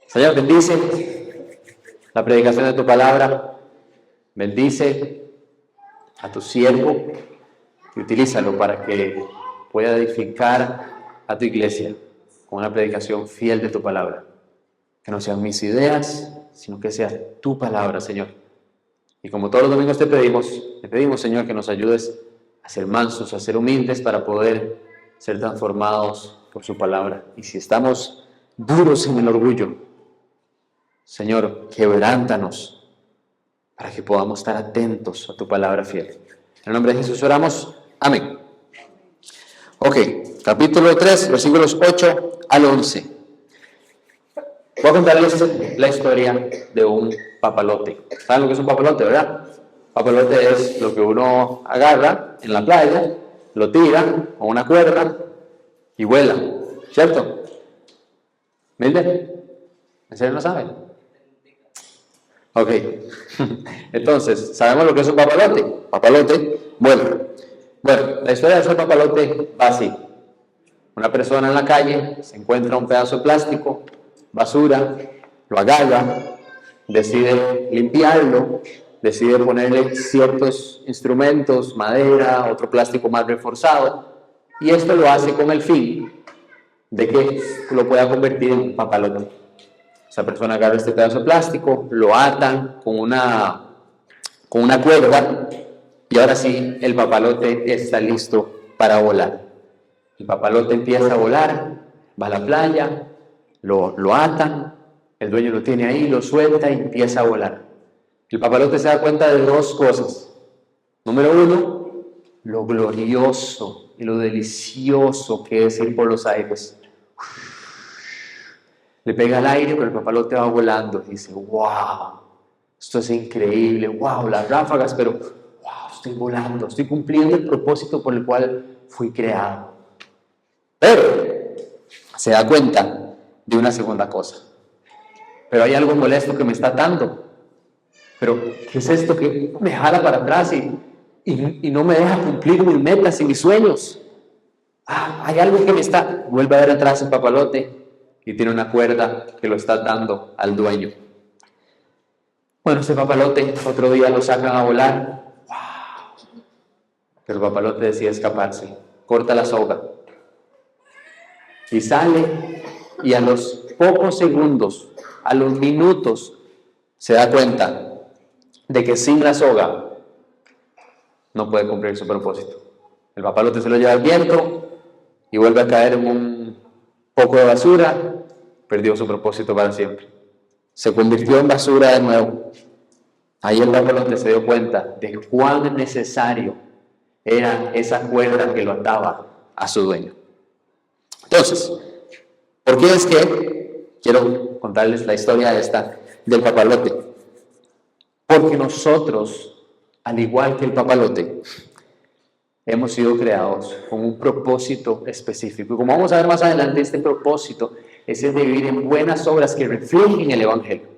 Señor, bendice la predicación de tu palabra, bendice a tu siervo y utilízalo para que pueda edificar a tu iglesia con una predicación fiel de tu palabra. Que no sean mis ideas, sino que sea tu palabra, Señor. Y como todos los domingos te pedimos, Señor, que nos ayudes a ser mansos, a ser humildes para poder ser transformados por su palabra. Y si estamos duros en el orgullo, Señor, quebrántanos para que podamos estar atentos a tu palabra fiel. En el nombre de Jesús oramos. Amén. Ok, capítulo 3, versículos 8 al 11. Voy a contarles la historia de un papalote. ¿Saben lo que es un papalote, verdad? Papalote es lo que uno agarra en la playa, lo tira con una cuerda y vuela, ¿cierto? ¿Mildred? ¿En serio no saben? Ok, entonces, ¿sabemos lo que es un papalote? Papalote vuela. Bueno, la historia de ese papalote va así. Una persona en la calle se encuentra un pedazo de plástico, basura, lo agarra, decide limpiarlo, decide ponerle ciertos instrumentos, madera, otro plástico más reforzado, y esto lo hace con el fin de que lo pueda convertir en un papalote. Esa persona agarra este pedazo de plástico, lo atan con una cuerda y ahora sí el papalote está listo para volar. El papalote empieza a volar, va a la playa, lo atan, el dueño lo tiene ahí, lo suelta y empieza a volar. El papalote se da cuenta de dos cosas. Número uno, lo glorioso y lo delicioso que es ir por los aires. Le pega al aire, pero el papalote va volando y dice, wow, esto es increíble, wow, las ráfagas, pero wow, estoy volando, estoy cumpliendo el propósito por el cual fui creado. Pero se da cuenta de una segunda cosa. Pero hay algo molesto que me está atando. Pero, ¿qué es esto que me jala para atrás y no me deja cumplir mis metas y mis sueños? Hay algo que me está... Vuelve a ver atrás el papalote y tiene una cuerda que lo está atando al dueño. Bueno, ese papalote otro día lo sacan a volar. ¡Wow! Pero el papalote decide escaparse. Corta la soga. Y sale y a los pocos segundos, a los minutos, se da cuenta de que sin la soga no puede cumplir su propósito. El papalote se lo lleva al viento y vuelve a caer en un poco de basura. Perdió su propósito para siempre. Se convirtió en basura de nuevo. Ahí el papalote se dio cuenta de cuán necesario era esa cuerda que lo ataba a su dueño. Entonces, ¿por qué es que quiero contarles la historia del papalote? Porque nosotros, al igual que el papalote, hemos sido creados con un propósito específico. Y como vamos a ver más adelante, este propósito es el de vivir en buenas obras que reflejen el Evangelio.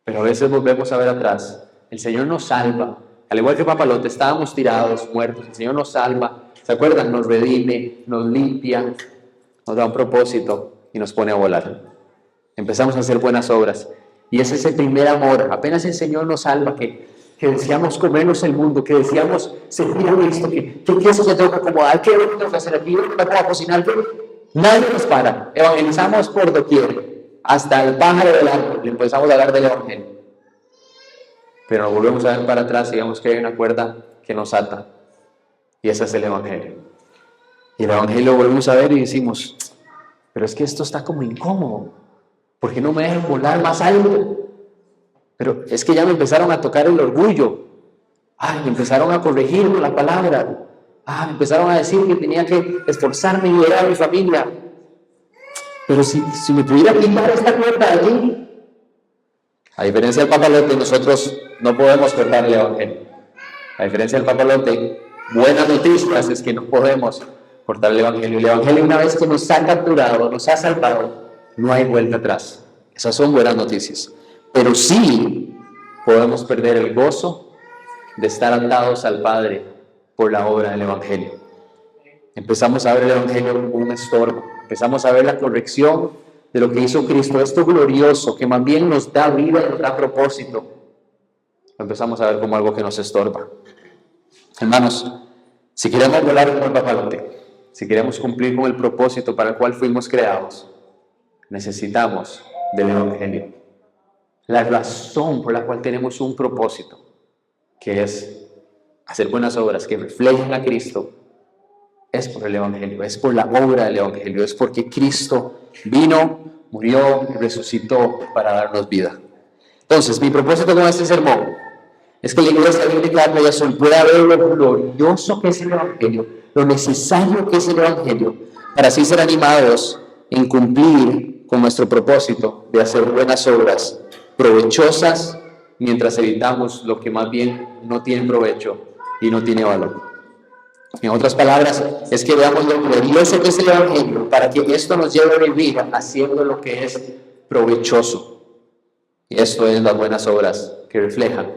Pero a veces volvemos a ver atrás. El Señor nos salva. Al igual que el papalote, estábamos tirados, muertos. El Señor nos salva. ¿Se acuerdan? Nos redime, nos limpia, nos da un propósito y nos pone a volar. Empezamos a hacer buenas obras. Y ese es el primer amor. Apenas el Señor nos salva, que deseamos comernos el mundo, que deseamos sentir a Cristo, que eso se tengo que acomodar, que tengo que hacer aquí, para cocinar. Nadie nos para. Evangelizamos por doquier. Hasta el pájaro del árbol le empezamos a hablar del Evangelio. Pero nos volvemos a ver para atrás y vemos que hay una cuerda que nos ata. Y ese es el Evangelio. Y el Evangelio lo volvemos a ver y decimos, pero es que esto está como incómodo. ¿Por qué no me dejan volar más alto? Pero es que ya me empezaron a tocar el orgullo. Me empezaron a corregir con la palabra. Me empezaron a decir que tenía que esforzarme y ayudar a mi familia. Pero si me pudiera quitar esta cuerda de allí. A diferencia del papalote, nosotros no podemos cortar el Evangelio. A diferencia del papalote, buenas noticias es que no podemos cortar el Evangelio. El Evangelio, una vez que nos ha capturado, nos ha salvado, no hay vuelta atrás. Esas son buenas noticias. Pero sí podemos perder el gozo de estar atados al Padre por la obra del Evangelio. Empezamos a ver el Evangelio como un estorbo. Empezamos a ver la corrección de lo que hizo Cristo, esto glorioso, que más bien nos da vida y nos da propósito, lo empezamos a ver como algo que nos estorba. Hermanos, si queremos volar como el papalote, si queremos cumplir con el propósito para el cual fuimos creados, necesitamos del Evangelio. La razón por la cual tenemos un propósito, que es hacer buenas obras que reflejen a Cristo, es por el Evangelio, es por la obra del Evangelio, es porque Cristo vino, murió y resucitó para darnos vida. Entonces, mi propósito con este sermón es que la iglesia bíblica de Ayazul pueda ver lo glorioso que es el Evangelio, lo necesario que es el Evangelio, para así ser animados en cumplir con nuestro propósito de hacer buenas obras provechosas mientras evitamos lo que más bien no tiene provecho y no tiene valor. En otras palabras, es que veamos lo glorioso que es el Evangelio para que esto nos lleve a vivir haciendo lo que es provechoso. Y esto es las buenas obras que reflejan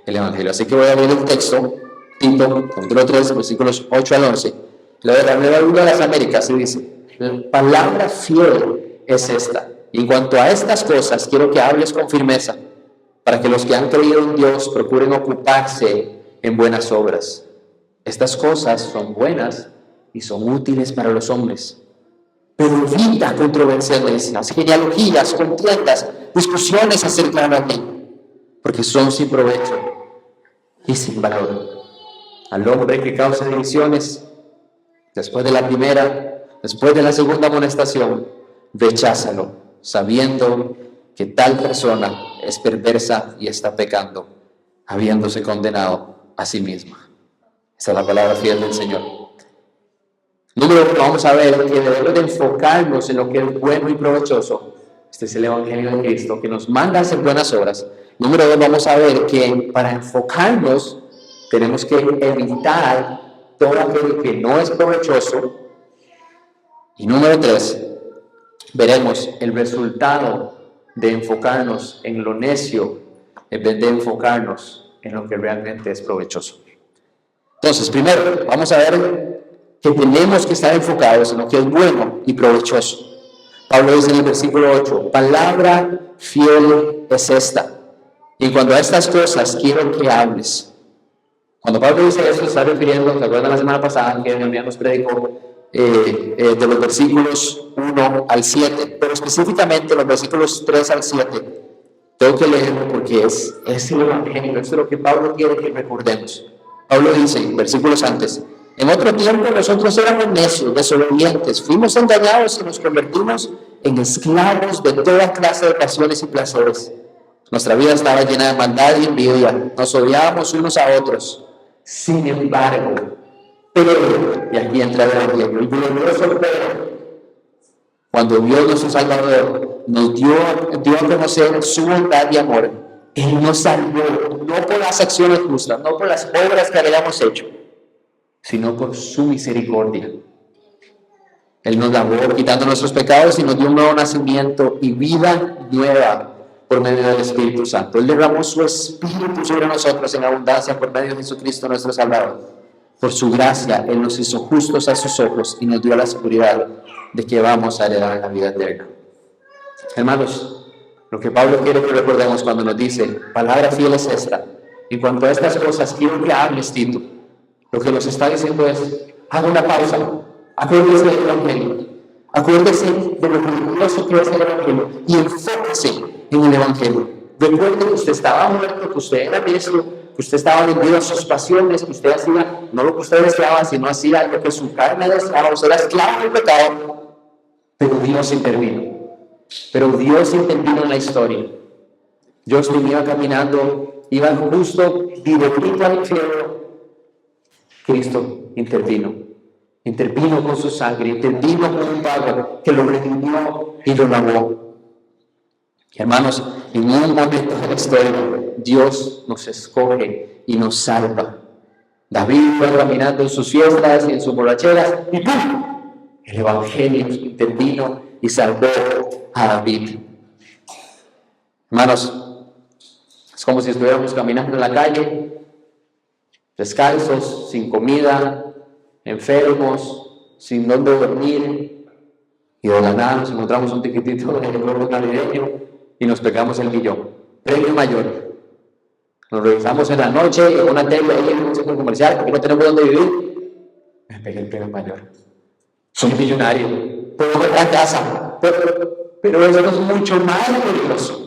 el Evangelio. Así que voy a leer el texto, Tito, capítulo 3, versículos 8 al 11. La Nueva Biblia de las Américas se dice: la palabra fiel es esta. Y en cuanto a estas cosas, quiero que hables con firmeza, para que los que han creído en Dios procuren ocuparse en buenas obras. Estas cosas son buenas y son útiles para los hombres. Pero evita controversias necias, genealogías, contiendas, discusiones acerca de la ley, porque son sin provecho y sin valor. Al hombre que causa divisiones, después de la primera, después de la segunda amonestación, recházalo, sabiendo que tal persona es perversa y está pecando, habiéndose condenado a sí misma. Esa es la palabra fiel del Señor. Número uno, vamos a ver que debemos de enfocarnos en lo que es bueno y provechoso. Este es el Evangelio de Cristo, que nos manda a hacer buenas obras. Número dos, vamos a ver que para enfocarnos tenemos que evitar todo aquello que no es provechoso. Y número tres, veremos el resultado de enfocarnos en lo necio en vez de enfocarnos en lo que realmente es provechoso. Entonces, primero, vamos a ver que tenemos que estar enfocados en lo que es bueno y provechoso. Pablo dice en el versículo 8, palabra fiel es esta. Y cuando a estas cosas quiero que hables. Cuando Pablo dice eso, está refiriendo, ¿se acuerdan la semana pasada que nos predicó de los versículos 1 al 7? Pero específicamente los versículos 3 al 7. Tengo que leerlo porque es el Evangelio, es lo que Pablo quiere que recordemos. Pablo dice, versículos antes, en otro tiempo nosotros éramos necios, desobedientes, fuimos engañados y nos convertimos en esclavos de toda clase de pasiones y placeres. Nuestra vida estaba llena de maldad y envidia, nos odiábamos unos a otros. Sin embargo, pero, y aquí entra el Evangelio, el glorioso pero, cuando Dios nuestro Salvador nos dio a conocer su bondad y amor, Él nos salvó, no por las acciones justas, no por las obras que habíamos hecho, sino por su misericordia. Él nos lavó quitando nuestros pecados y nos dio un nuevo nacimiento y vida nueva por medio del Espíritu Santo. Él derramó su Espíritu sobre nosotros en abundancia por medio de Jesucristo nuestro Salvador. Por su gracia, Él nos hizo justos a sus ojos y nos dio la seguridad de que vamos a heredar la vida eterna. Hermanos, lo que Pablo quiere que recordemos cuando nos dice, palabra fiel es esta. En cuanto a estas cosas, quiero que hables, Tito. Lo que nos está diciendo es, haga una pausa, acuérdese del Evangelio, acuérdese de lo glorioso que es el Evangelio y enfóquese en el Evangelio. Recuerde que usted estaba muerto, que usted era necio, que usted estaba vendido a sus pasiones, que usted hacía, no lo que usted deseaba, sino hacía lo que su carne deseaba, usted era esclavo del pecado, pero Dios intervino. Pero Dios intervino en la historia. Justin iba caminando, iba justo directo al infierno. Cristo intervino con su sangre, intervino con un pago que lo redimió y lo lavó. Hermanos, en un momento de la historia, Dios nos escoge y nos salva. David fue caminando en sus fiestas y en sus borracheras y ¡pum! El Evangelio intervino y salvó a David. Hermanos, es como si estuviéramos caminando en la calle, descalzos, sin comida, enfermos, sin dónde dormir, Y de la nada nos encontramos un tiquitito de gordo navideño y nos pegamos el millón. Premio mayor. Nos revisamos en la noche en una tele ahí en un centro comercial porque no tenemos dónde vivir. Me pegué el premio mayor. Soy millonario. Puedo ver la casa. Pero eso es mucho más peligroso.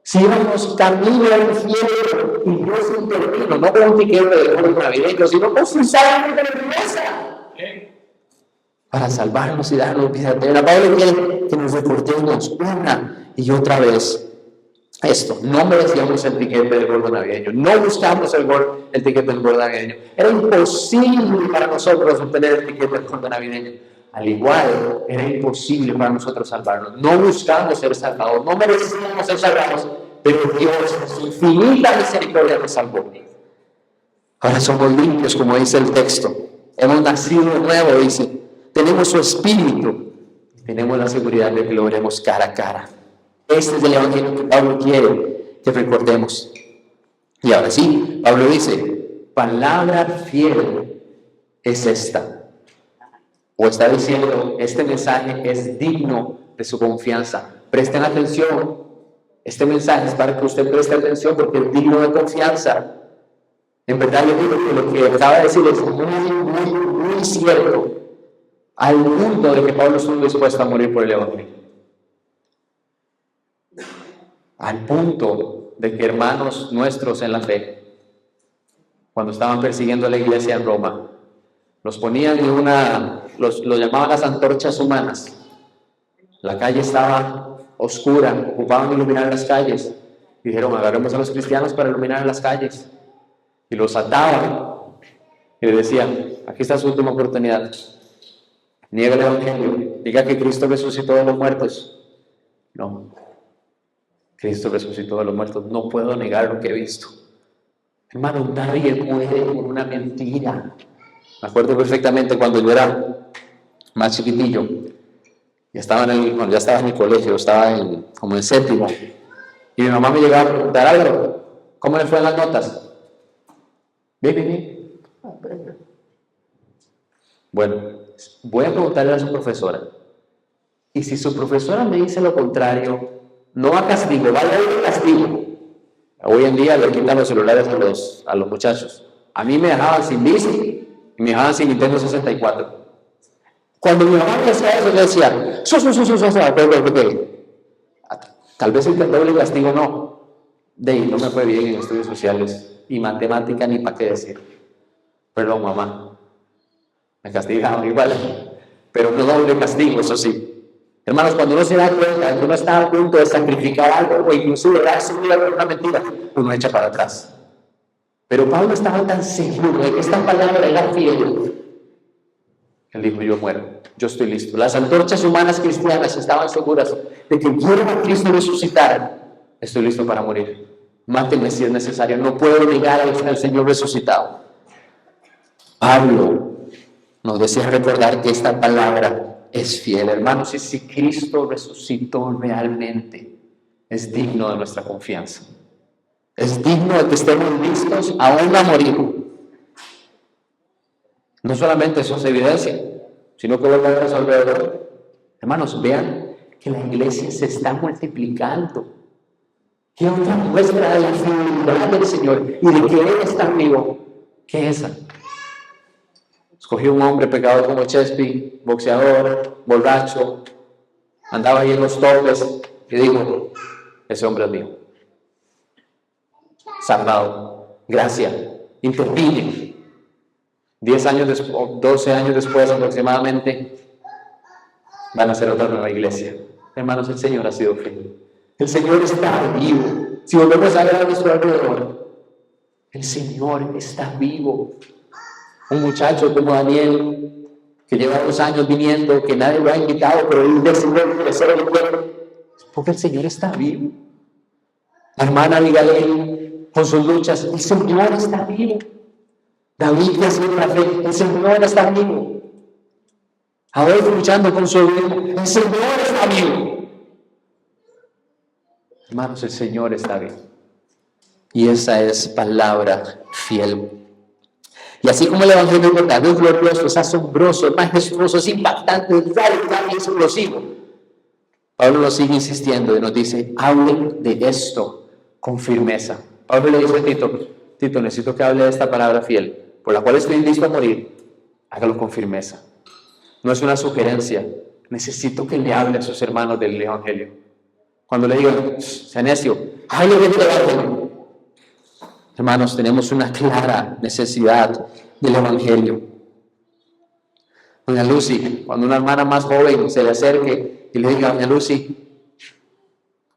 Si íbamos camino al cielo y Dios intervino, no con un tiquete de gordo navideño, sino con su sangre de promesa. Para salvarnos y darnos vida eterna. Pablo quiere que nos recordemos una y otra vez esto. No merecíamos el tiquete del gordo navideño, no buscamos el tiquete del gordo navideño. Era imposible para nosotros obtener el tiquete del gordo navideño. Al igual, era imposible para nosotros salvarnos. No buscamos ser salvados, no merecíamos ser salvados, pero Dios, en su infinita misericordia, nos salvó. Ahora somos limpios, como dice el texto. Hemos nacido de nuevo, dice. Tenemos su espíritu. Tenemos la seguridad de que lo veremos cara a cara. Este es el evangelio que Pablo quiere que recordemos. Y ahora sí, Pablo dice, palabra fiel es esta. O está diciendo, este mensaje es digno de su confianza. Presten atención. Este mensaje es para que usted preste atención porque es digno de confianza. En verdad yo digo que lo que acaba de decir es muy cierto. Al punto de que Pablo estuvo dispuesto a morir por el evangelio. Al punto de que hermanos nuestros en la fe, cuando estaban persiguiendo a la iglesia en Roma, los ponían en los llamaban las antorchas humanas. La calle estaba oscura, ocupaban iluminar las calles. Dijeron, agarremos a los cristianos para iluminar las calles. Y los ataban y les decían, aquí está su última oportunidad. Niega el evangelio, diga que Cristo resucitó de los muertos. No, Cristo resucitó de los muertos, no puedo negar lo que he visto. Hermano, nadie muere por una mentira. Me acuerdo perfectamente cuando yo era más chiquitillo, ya estaba en el colegio, estaba como en séptimo, y mi mamá me llegaba a preguntar algo, ¿cómo le fue en las notas? Bien. Bueno, voy a preguntarle a su profesora, y si su profesora me dice lo contrario, no a castigo, va a haber castigo. Hoy en día le quitan los celulares a los muchachos. A mí me dejaban sin bici y me dejaban sin Nintendo 64. Cuando mi mamá me decía eso, yo decía, tal vez el doble castigo no. No me fue bien en estudios sociales y matemática ni para qué decir. Perdón, mamá. Me castigaban igual, pero no doble castigo, eso sí. Hermanos, cuando uno se da cuenta, cuando uno está a punto de sacrificar algo o inclusive dar su vida por una mentira, uno echa para atrás. Pero Pablo estaba tan seguro de que esta palabra era fiel. Él dijo, yo muero, yo estoy listo. Las antorchas humanas cristianas estaban seguras de que quiero a Cristo resucitar. Estoy listo para morir. Mátenme si es necesario. No puedo negar al Señor resucitado. Pablo nos desea recordar que esta palabra es fiel, hermanos, y si Cristo resucitó realmente, es digno de nuestra confianza. Es digno de que estemos listos aún a morir. No solamente eso es evidencia, sino que lo vamos a resolver alrededor. Hermanos, vean que la iglesia se está multiplicando. ¿Qué otra muestra de la fidelidad del Señor y de que Él está vivo? ¿Qué es esa? Escogí un hombre pecador como Chespi, boxeador, borracho, andaba ahí en los topes y digo, ese hombre es mío. Salvado, gracia, intervine. 10 años después, 12 años después aproximadamente, van a ser otra nueva iglesia. Hermanos, el Señor ha sido fiel. El Señor está vivo. Si volvemos a ver a nuestro alrededor, el Señor está vivo. Un muchacho como Daniel, que lleva 2 años viniendo, que nadie lo ha invitado, pero él decidió crecer el pueblo, porque el Señor está vivo. La hermana Abigail, con sus luchas, el Señor está vivo. David creció en la fe, el Señor está vivo. Adolfo luchando con su hijo, el Señor está vivo. Hermanos, el Señor está vivo. Y esa es palabra fiel. Y así como el Evangelio es verdadero, es glorioso, es asombroso, es majestuoso, es impactante, es radical, explosivo. Pablo nos sigue insistiendo y nos dice, hablen de esto con firmeza. Pablo le dice a Tito, necesito que hable de esta palabra fiel, por la cual estoy listo a morir. Hágalo con firmeza. No es una sugerencia. Necesito que le hable a sus hermanos del Evangelio. Cuando le digan, sea necio, hable del Evangelio. Hermanos, tenemos una clara necesidad del Evangelio. Doña Lucy, cuando una hermana más joven se le acerque y le diga, doña Lucy,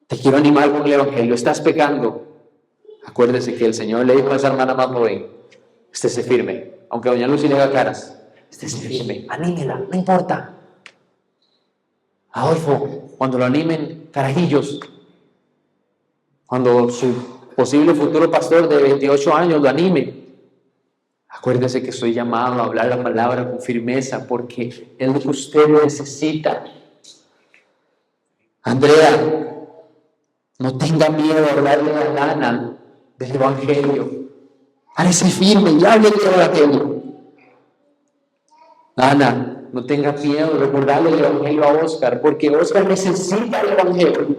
te quiero animar con el Evangelio, estás pecando. Acuérdese que el Señor le dijo a esa hermana más joven, estése firme, aunque doña Lucy le haga caras, estése firme, anímela, no importa. Adolfo, cuando lo animen carajillos, cuando su posible futuro pastor de 28 años lo anime, acuérdese que estoy llamado a hablar la palabra con firmeza porque es lo que usted necesita. Andrea, no tenga miedo a hablarle a Lana del Evangelio. Párese firme y hable del Evangelio. Ana, no tenga miedo de recordarle el Evangelio a Oscar, porque Oscar necesita el Evangelio.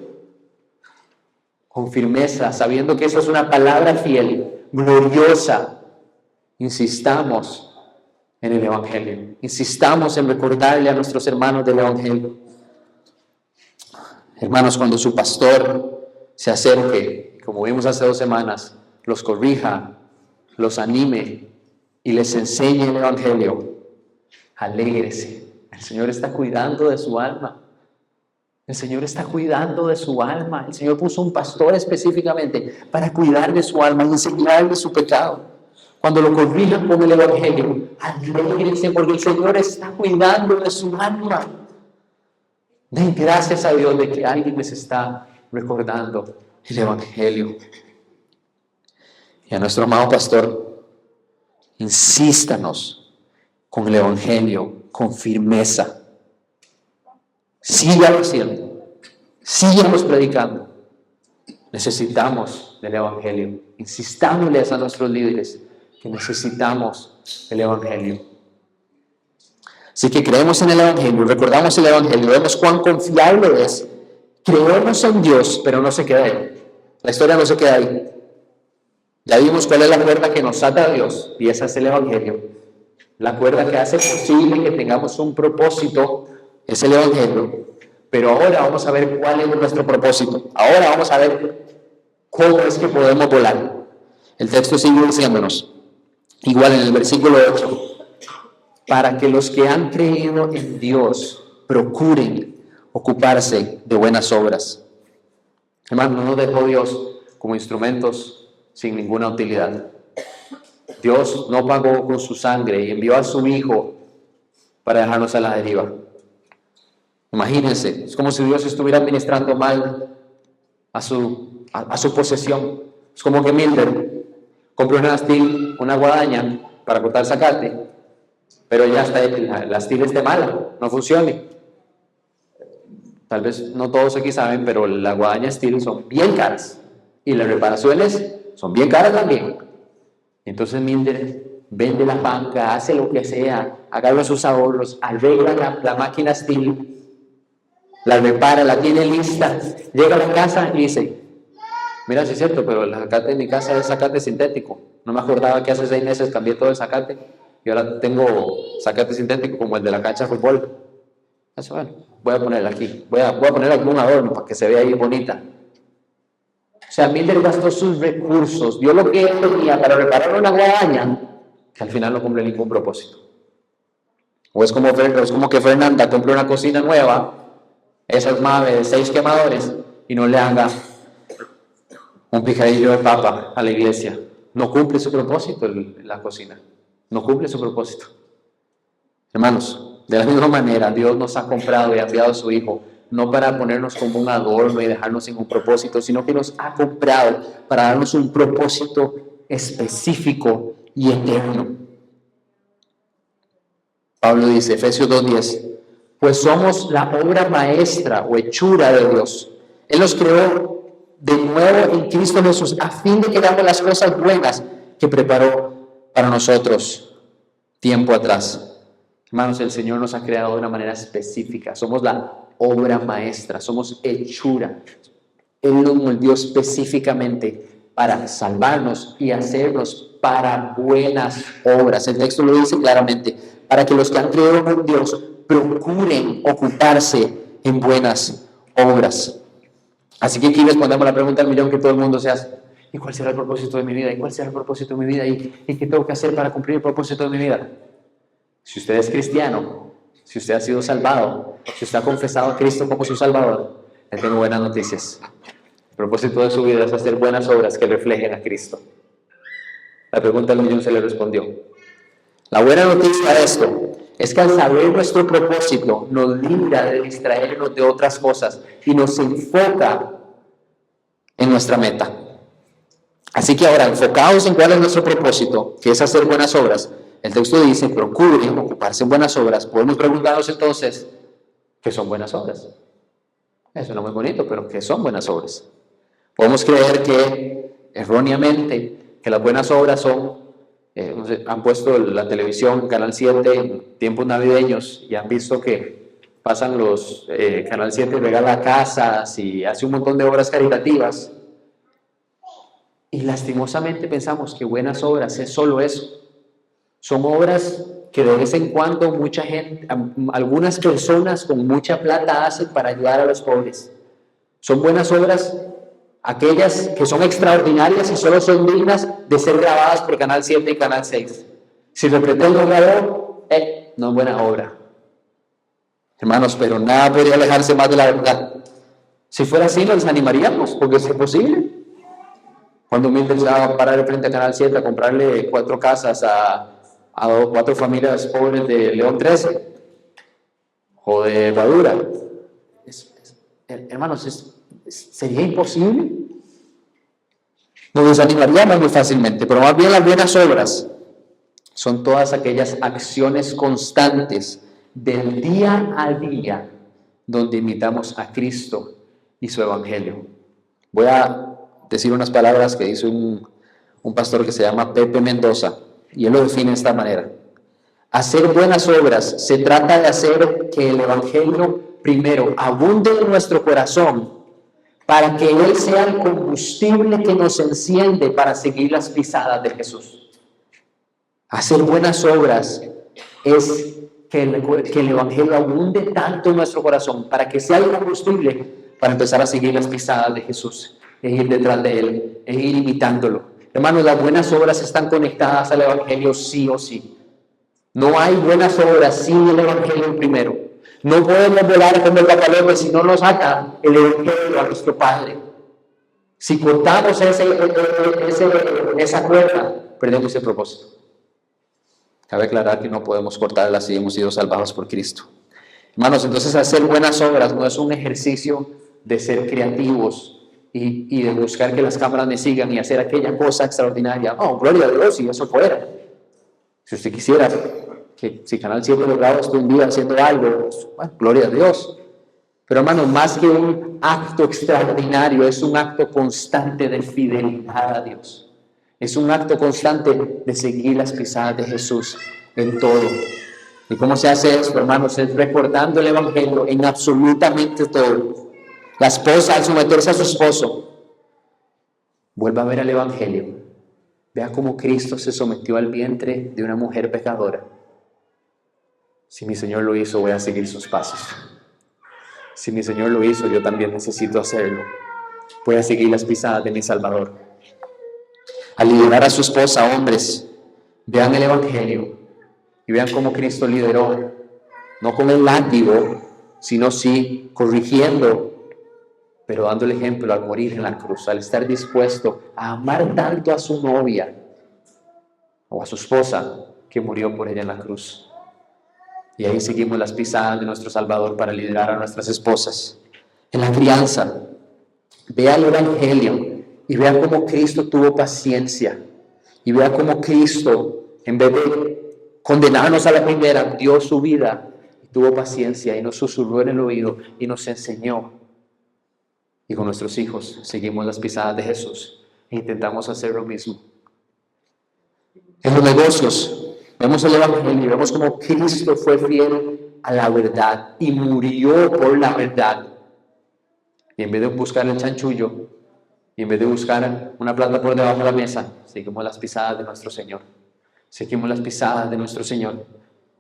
Con firmeza, sabiendo que eso es una palabra fiel, gloriosa, insistamos en el Evangelio. Insistamos en recordarle a nuestros hermanos del Evangelio. Hermanos, cuando su pastor se acerque, como vimos hace 2 semanas, los corrija, los anime y les enseñe el Evangelio, alégrese. El Señor está cuidando de su alma. El Señor está cuidando de su alma. El Señor puso un pastor específicamente para cuidar de su alma y enseñarle su pecado. Cuando lo corrijan con el Evangelio, alégrense porque el Señor está cuidando de su alma. Den gracias a Dios de que alguien les está recordando el Evangelio. Y a nuestro amado pastor, insístanos con el Evangelio, con firmeza. Sígalo haciendo, síganos predicando. Necesitamos del Evangelio. Insistámosles a nuestros líderes que necesitamos el Evangelio. Así que creemos en el Evangelio, recordamos el Evangelio, vemos cuán confiable es. Creemos en Dios, pero no se queda ahí. La historia no se queda ahí. Ya vimos cuál es la cuerda que nos ata a Dios, y esa es el Evangelio. La cuerda que hace posible que tengamos un propósito es el Evangelio. Pero ahora vamos a ver cuál es nuestro propósito. Ahora vamos a ver cómo es que podemos volar. El texto sigue diciéndonos, igual en el versículo 8, para que los que han creído en Dios procuren ocuparse de buenas obras. Hermano, no nos dejó Dios como instrumentos sin ninguna utilidad. Dios no pagó con su sangre y envió a su Hijo para dejarnos a la deriva. Imagínense, es como si Dios estuviera administrando mal a su posesión. Es como que Mildred compró una guadaña para cortar zacate, pero ya está, la astil esté mala, no funcione. Tal vez no todos aquí saben, pero las guadañas Stihl son bien caras y las reparaciones son bien caras también. Entonces Mildred vende la banca, hace lo que sea, agarra sus ahorros, arregla la máquina Stihl, la repara, la tiene lista, llega a la casa y dice, mira, sí es cierto, pero el zacate de mi casa es zacate sintético. No me acordaba que hace 6 meses cambié todo el zacate y ahora tengo zacate sintético como el de la cancha de fútbol. Eso, bueno, voy a ponerla aquí, voy a poner algún adorno para que se vea ahí bonita. O sea, Mildred gastó sus recursos, dio lo que él tenía para reparar una guadaña que al final no cumple ningún propósito. O es como que Fernanda compre una cocina nueva, esa Mave de 6 quemadores, y no le haga un picadillo de papa a la iglesia. No cumple su propósito la cocina. No cumple su propósito. Hermanos, de la misma manera, Dios nos ha comprado y ha enviado a su Hijo, no para ponernos como un adorno y dejarnos sin un propósito, sino que nos ha comprado para darnos un propósito específico y eterno. Pablo dice, Efesios 2:10, pues somos la obra maestra o hechura de Dios. Él nos creó de nuevo en Cristo Jesús a fin de que hagamos las cosas buenas que preparó para nosotros tiempo atrás. Hermanos, el Señor nos ha creado de una manera específica. Somos la obra maestra, somos hechura. Él nos moldeó específicamente para salvarnos y hacernos para buenas obras. El texto lo dice claramente, para que los que han creído en Dios procuren ocuparse en buenas obras. Así que aquí respondemos la pregunta del millón que todo el mundo se hace. ¿Y cuál será el propósito de mi vida? ¿Y cuál será el propósito de mi vida? ¿Y qué tengo que hacer para cumplir el propósito de mi vida? Si usted es cristiano, si usted ha sido salvado, si usted ha confesado a Cristo como su Salvador, le tengo buenas noticias. El propósito de su vida es hacer buenas obras que reflejen a Cristo. La pregunta del millón se le respondió. La buena noticia de esto es que al saber nuestro propósito nos libra de distraernos de otras cosas y nos enfoca en nuestra meta. Así que ahora, enfocados en cuál es nuestro propósito, que es hacer buenas obras, el texto dice, procuren ocuparse en buenas obras. Podemos preguntarnos entonces, ¿qué son buenas obras? Eso suena muy bonito, pero ¿qué son buenas obras? Podemos creer que, erróneamente, que las buenas obras son, no sé, han puesto la televisión, Canal 7, en tiempos navideños, y han visto que pasan los, Canal 7 regala casas y hace un montón de obras caritativas. Y lastimosamente pensamos que buenas obras es solo eso. Son obras que de vez en cuando mucha gente, algunas personas con mucha plata hacen para ayudar a los pobres. Son buenas obras aquellas que son extraordinarias y solo son dignas de ser grabadas por Canal 7 y Canal 6. Si lo pretendo grabó, no es buena obra. Hermanos, pero nada podría alejarse más de la verdad. Si fuera así, nos desanimaríamos, porque es imposible. Cuando Milton se va a parar frente a Canal 7 a comprarle 4 casas a 4 familias pobres de León 13 o de Herradura, hermanos, ¿sería imposible? Nos desanimaríamos muy fácilmente, pero más bien las buenas obras son todas aquellas acciones constantes del día a día donde imitamos a Cristo y su Evangelio. Voy a decir unas palabras que dice un pastor que se llama Pepe Mendoza, y él lo define de esta manera. Hacer buenas obras se trata de hacer que el Evangelio primero abunde en nuestro corazón para que Él sea el combustible que nos enciende para seguir las pisadas de Jesús. Hacer buenas obras es que el Evangelio abunde tanto en nuestro corazón para que sea el combustible para empezar a seguir las pisadas de Jesús, e ir detrás de Él, e ir imitándolo. Hermanos, las buenas obras están conectadas al Evangelio sí o sí. No hay buenas obras sin el Evangelio primero. No podemos volar como el papalote si no nos saca el Evangelio a nuestro Padre. Si cortamos esa cuerda, perdemos el propósito. Cabe aclarar que no podemos cortarla si hemos sido salvados por Cristo. Hermanos, entonces hacer buenas obras no es un ejercicio de ser creativos y de buscar que las cámaras me sigan y hacer aquella cosa extraordinaria. Oh, gloria a Dios, si eso fuera. Si usted quisiera que si Canal 7 lograba esto un día haciendo algo, pues, bueno, gloria a Dios. Pero hermanos, más que un acto extraordinario, es un acto constante de fidelidad a Dios. Es un acto constante de seguir las pisadas de Jesús en todo. ¿Y cómo se hace esto, hermanos? Es recordando el Evangelio en absolutamente todo. La esposa, al someterse a su esposo, vuelva a ver el Evangelio. Vea cómo Cristo se sometió al vientre de una mujer pecadora. Si mi Señor lo hizo, voy a seguir sus pasos. Si mi Señor lo hizo, yo también necesito hacerlo. Voy a seguir las pisadas de mi Salvador. Al liderar a su esposa, hombres, vean el Evangelio y vean cómo Cristo lideró, no con el látigo, sino sí corrigiendo, pero dando el ejemplo al morir en la cruz, al estar dispuesto a amar tanto a su novia o a su esposa que murió por ella en la cruz. Y ahí seguimos las pisadas de nuestro Salvador para liderar a nuestras esposas. En la crianza, vea el Evangelio y vea cómo Cristo tuvo paciencia. Y vea cómo Cristo, en vez de condenarnos a la primera, dio su vida y tuvo paciencia y nos susurró en el oído y nos enseñó. Y con nuestros hijos seguimos las pisadas de Jesús e intentamos hacer lo mismo. En los negocios, Vemos el Evangelio y vemos cómo Cristo fue fiel a la verdad y murió por la verdad. Y en vez de buscar el chanchullo, y en vez de buscar una plata por debajo de la mesa, seguimos las pisadas de nuestro Señor. Seguimos las pisadas de nuestro Señor.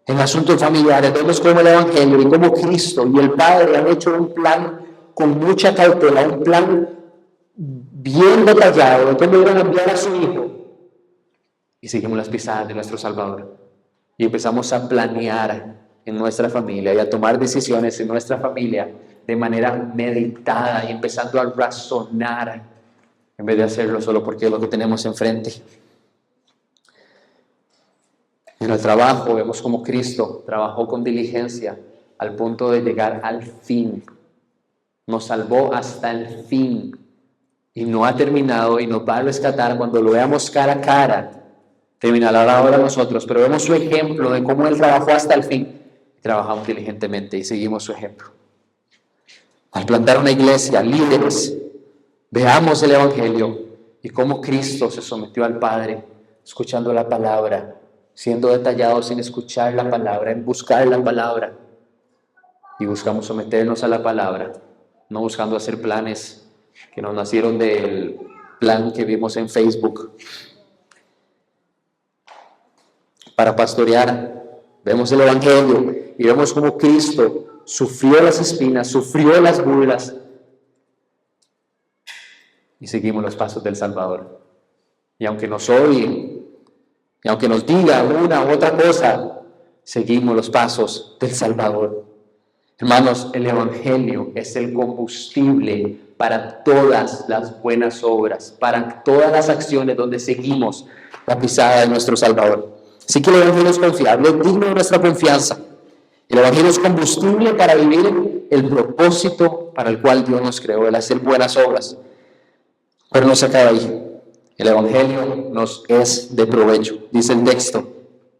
En asuntos familiares, vemos cómo el Evangelio y cómo Cristo y el Padre han hecho un plan con mucha cautela, un plan bien detallado de cómo iban a enviar a su Hijo. Y seguimos las pisadas de nuestro Salvador. Y empezamos a planear en nuestra familia y a tomar decisiones en nuestra familia de manera meditada y empezando a razonar en vez de hacerlo solo porque es lo que tenemos enfrente. En el trabajo vemos cómo Cristo trabajó con diligencia al punto de llegar al fin. Nos salvó hasta el fin y no ha terminado y nos va a rescatar cuando lo veamos cara a cara. Terminará ahora nosotros, pero vemos su ejemplo de cómo Él trabajó hasta el fin. Trabajamos diligentemente y seguimos su ejemplo. Al plantar una iglesia, líderes, veamos el Evangelio y cómo Cristo se sometió al Padre, escuchando la palabra, siendo detallados en escuchar la palabra, en buscar la palabra. Y buscamos someternos a la palabra, no buscando hacer planes que nos nacieron del plan que vimos en Facebook. Para pastorear, vemos el Evangelio y vemos cómo Cristo sufrió las espinas, sufrió las burlas y seguimos los pasos del Salvador. Y aunque nos odien, y aunque nos digan una u otra cosa, seguimos los pasos del Salvador. Hermanos, el Evangelio es el combustible para todas las buenas obras, para todas las acciones donde seguimos la pisada de nuestro Salvador. Así que el Evangelio es confiable, es digno de nuestra confianza. El Evangelio es combustible para vivir el propósito para el cual Dios nos creó, el hacer buenas obras. Pero no se acaba ahí. El Evangelio nos es de provecho. Dice el texto,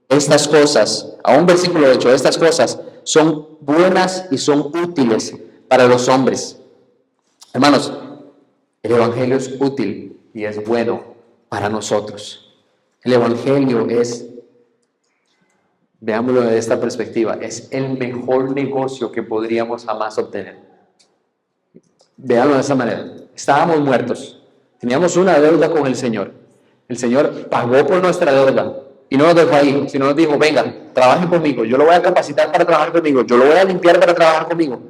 estas cosas, a un versículo 8, estas cosas son buenas y son útiles para los hombres. Hermanos, el Evangelio es útil y es bueno para nosotros. El Evangelio es, veámoslo desde esta perspectiva, es el mejor negocio que podríamos jamás obtener. Veámoslo de esa manera. Estábamos muertos. Teníamos una deuda con el Señor. El Señor pagó por nuestra deuda y no nos dejó ahí, sino nos dijo, venga, trabaje conmigo, yo lo voy a capacitar para trabajar conmigo, yo lo voy a limpiar para trabajar conmigo.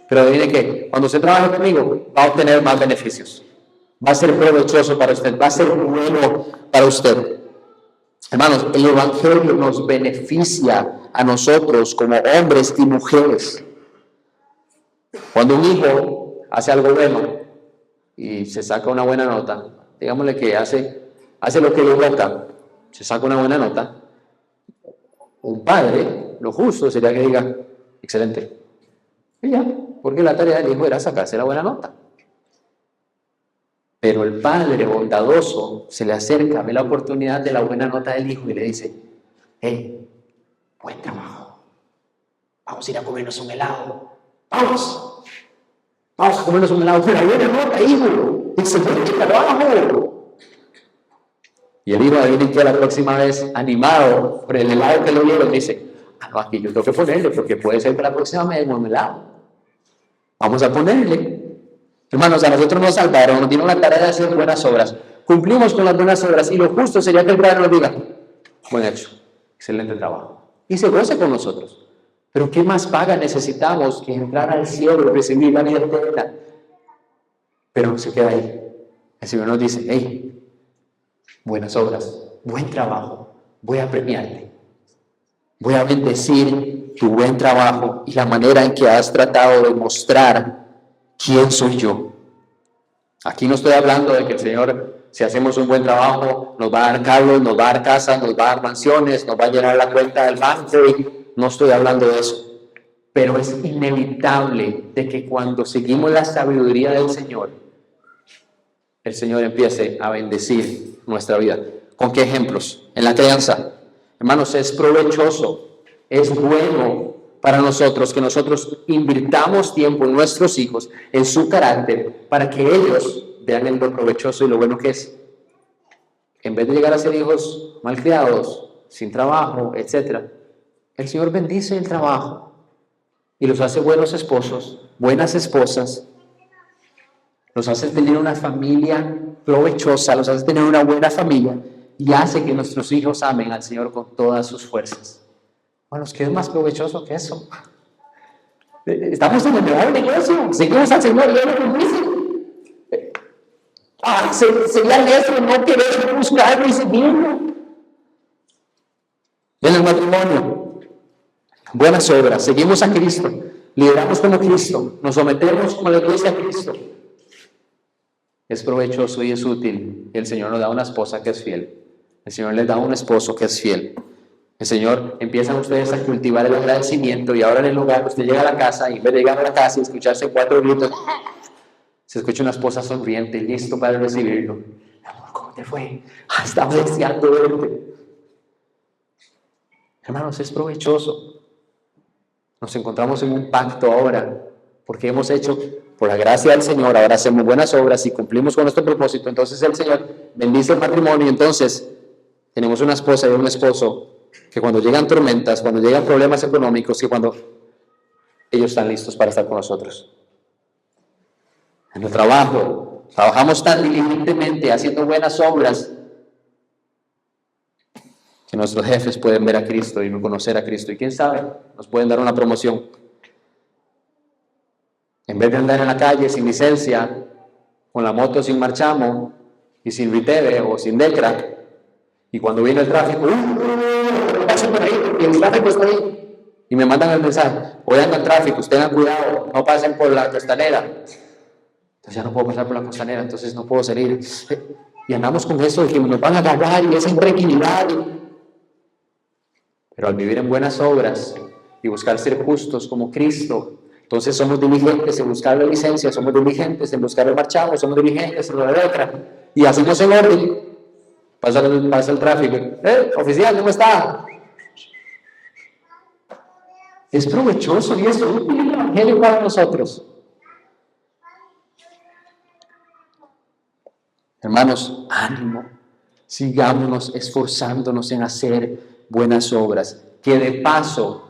Pero adivine que cuando usted trabaje conmigo, va a obtener más beneficios. Va a ser provechoso para usted, va a ser bueno para usted. Hermanos, el Evangelio nos beneficia a nosotros como hombres y mujeres. Cuando un hijo hace algo bueno y se saca una buena nota, digámosle que hace lo que le toca, se saca una buena nota, un padre, lo justo sería que diga, excelente, y ya, porque la tarea del hijo era sacarse la buena nota. Pero el padre bondadoso se le acerca, ve la oportunidad de la buena nota del hijo y le dice, hey, buen trabajo, vamos a ir a comernos un helado, vamos a comernos un helado, pero la buena nota, hijo, excelente trabajo. Y el hijo, adivinen que la próxima vez, animado por el helado que lo dieron, dice, no, aquí yo tengo que ponerle, porque puede ser que la próxima me den un helado. Vamos a ponerle. Hermanos, a nosotros nos salvaron, nos dieron la tarea de hacer buenas obras. Cumplimos con las buenas obras y lo justo sería que el Padre nos diga, buen hecho, excelente trabajo. Y se goce con nosotros. Pero ¿qué más paga necesitamos que entrar al cielo y recibir la vida eterna? Pero se queda ahí. El Señor nos dice, hey, buenas obras, buen trabajo, voy a premiarte. Voy a bendecir tu buen trabajo y la manera en que has tratado de mostrar quién soy yo. Aquí no estoy hablando de que el Señor, si hacemos un buen trabajo, nos va a dar carros, nos va a dar casas, nos va a dar mansiones, nos va a llenar la cuenta del banco. No estoy hablando de eso. Pero es inevitable de que cuando seguimos la sabiduría del Señor, el Señor empiece a bendecir nuestra vida. ¿Con qué ejemplos? En la crianza. Hermanos, es provechoso, es bueno para nosotros que nosotros invirtamos tiempo en nuestros hijos, en su carácter, para que ellos vean el lo provechoso y lo bueno que es. En vez de llegar a ser hijos malcriados, sin trabajo, etc. El Señor bendice el trabajo y los hace buenos esposos, buenas esposas, los hace tener una familia provechosa, los hace tener una buena familia y hace que nuestros hijos amen al Señor con todas sus fuerzas. Bueno, ¿qué es más provechoso que eso? Estamos en el mejor negocio, seguimos al Señor y Él nos dice, sería necio no querer buscarlo y seguirlo. En el matrimonio, buenas obras, seguimos a Cristo, lideramos como Cristo, nos sometemos como la iglesia a Cristo. Es provechoso y es útil. Y el Señor nos da una esposa que es fiel. El Señor les da un esposo que es fiel. El Señor, empiezan ustedes a cultivar el agradecimiento y ahora en el lugar, usted llega a la casa y en vez de llegar a la casa y escucharse 4 gritos, se escucha una esposa sonriente, listo para recibirlo. Amor, ¿cómo te fue? Estaba deseando verte. Hermanos, es provechoso. Nos encontramos en un pacto ahora, porque hemos hecho, por la gracia del Señor, ahora hacemos buenas obras y cumplimos con nuestro propósito. Entonces el Señor bendice el matrimonio y entonces tenemos una esposa y un esposo que cuando llegan tormentas, cuando llegan problemas económicos, que cuando ellos están listos para estar con nosotros. En el trabajo, trabajamos tan diligentemente haciendo buenas obras que nuestros jefes pueden ver a Cristo y conocer a Cristo. Y quién sabe, nos pueden dar una promoción. En vez de andar en la calle sin licencia, con la moto sin marchamo, y sin Riteve o sin Decra, y cuando viene el tráfico, paso por ahí, y el tráfico está ahí, y me mandan el mensaje, hoy anda el tráfico, tengan cuidado, no pasen por la costanera. Entonces ya no puedo pasar por la costanera, entonces no puedo salir. Y andamos con eso de que nos van a agarrar y esa intranquilidad. Pero al vivir en buenas obras y buscar ser justos como Cristo, entonces somos diligentes en buscar la licencia, somos diligentes en buscar el marchamo, somos diligentes en la letra, y hacemos el orden. Pasa el tráfico. Oficial, ¿cómo está? Es provechoso y es útil el Evangelio para nosotros. Hermanos, ánimo. Sigámonos esforzándonos en hacer buenas obras, que de paso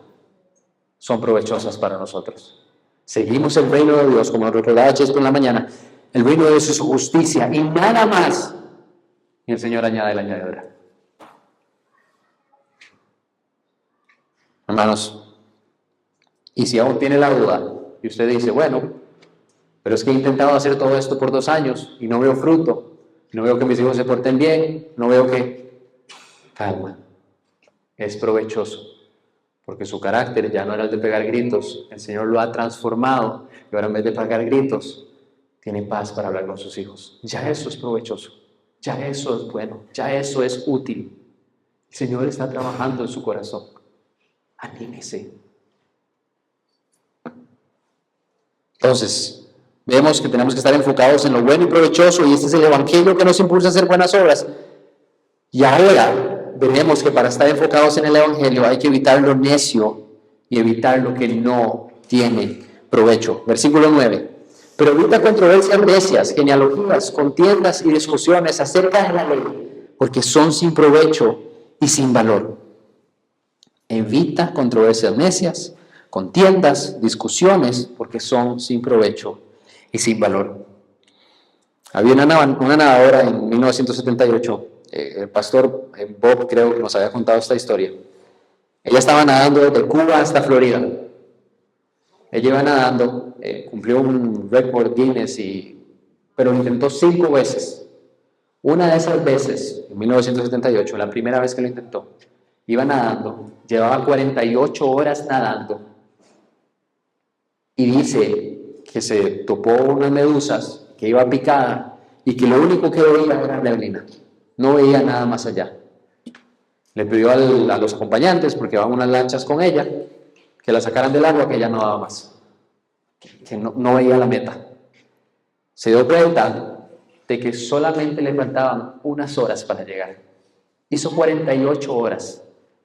son provechosas para nosotros. Seguimos el reino de Dios, como nos recordaba Chesco en la mañana. El reino de Dios es su justicia y nada más. Y el Señor añade la añadidura. Hermanos, y si aún tiene la duda, y usted dice, bueno, pero es que he intentado hacer todo esto por 2 años y no veo fruto, no veo que mis hijos se porten bien, no veo que... Calma, es provechoso, porque su carácter ya no era el de pegar gritos, el Señor lo ha transformado, y ahora en vez de pegar gritos, tiene paz para hablar con sus hijos. Ya eso es provechoso. Ya eso es bueno, ya eso es útil. El Señor está trabajando en su corazón. Anímese. Entonces, vemos que tenemos que estar enfocados en lo bueno y provechoso, y este es el Evangelio que nos impulsa a hacer buenas obras. Y ahora veremos que para estar enfocados en el Evangelio hay que evitar lo necio y evitar lo que no tiene provecho. Versículo 9. Pero evita controversias necias, genealogías, contiendas y discusiones acerca de la ley, porque son sin provecho y sin valor. Evita controversias necias, contiendas, discusiones, porque son sin provecho y sin valor. Había una nadadora en 1978, el pastor Bob creo que nos había contado esta historia. Ella estaba nadando desde Cuba hasta Florida. Ella iba nadando, cumplió un récord Guinness, pero lo intentó 5 veces. Una de esas veces, en 1978, la primera vez que lo intentó, iba nadando, llevaba 48 horas nadando, y dice que se topó unas medusas, que iba picada, y que lo único que veía era neblina, no veía nada más allá. Le pidió a los acompañantes, porque van unas lanchas con ella, que la sacaran del agua, que ella no daba más, que no veía la meta. Se dio cuenta de que solamente le faltaban unas horas para llegar. Hizo 48 horas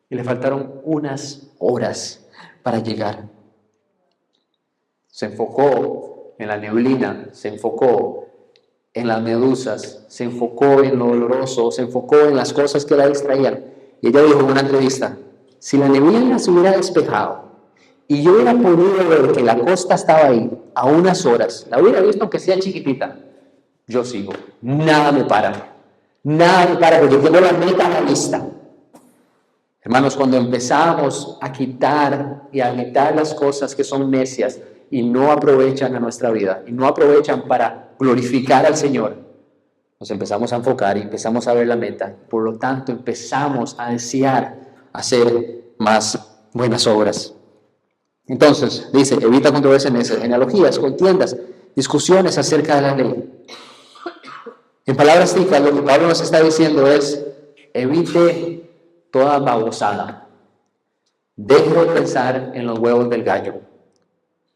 y le faltaron unas horas para llegar. Se enfocó en la neblina, se enfocó en las medusas, se enfocó en lo doloroso, se enfocó en las cosas que la distraían Y ella dijo en una entrevista, si la neblina se hubiera despejado y yo hubiera podido ver que la costa estaba ahí a unas horas, la hubiera visto aunque sea chiquitita, yo sigo, nada me para, porque tengo la meta a la vista. Hermanos, cuando empezamos a quitar y a evitar las cosas que son necias y no aprovechan a nuestra vida, y no aprovechan para glorificar al Señor, nos empezamos a enfocar y empezamos a ver la meta. Por lo tanto, empezamos a desear hacer más buenas obras. Entonces, dice, evita controversias necias, genealogías, contiendas, discusiones acerca de la ley. En palabras ticas, lo que Pablo nos está diciendo es, evite toda babosada. Deje de pensar en los huevos del gallo.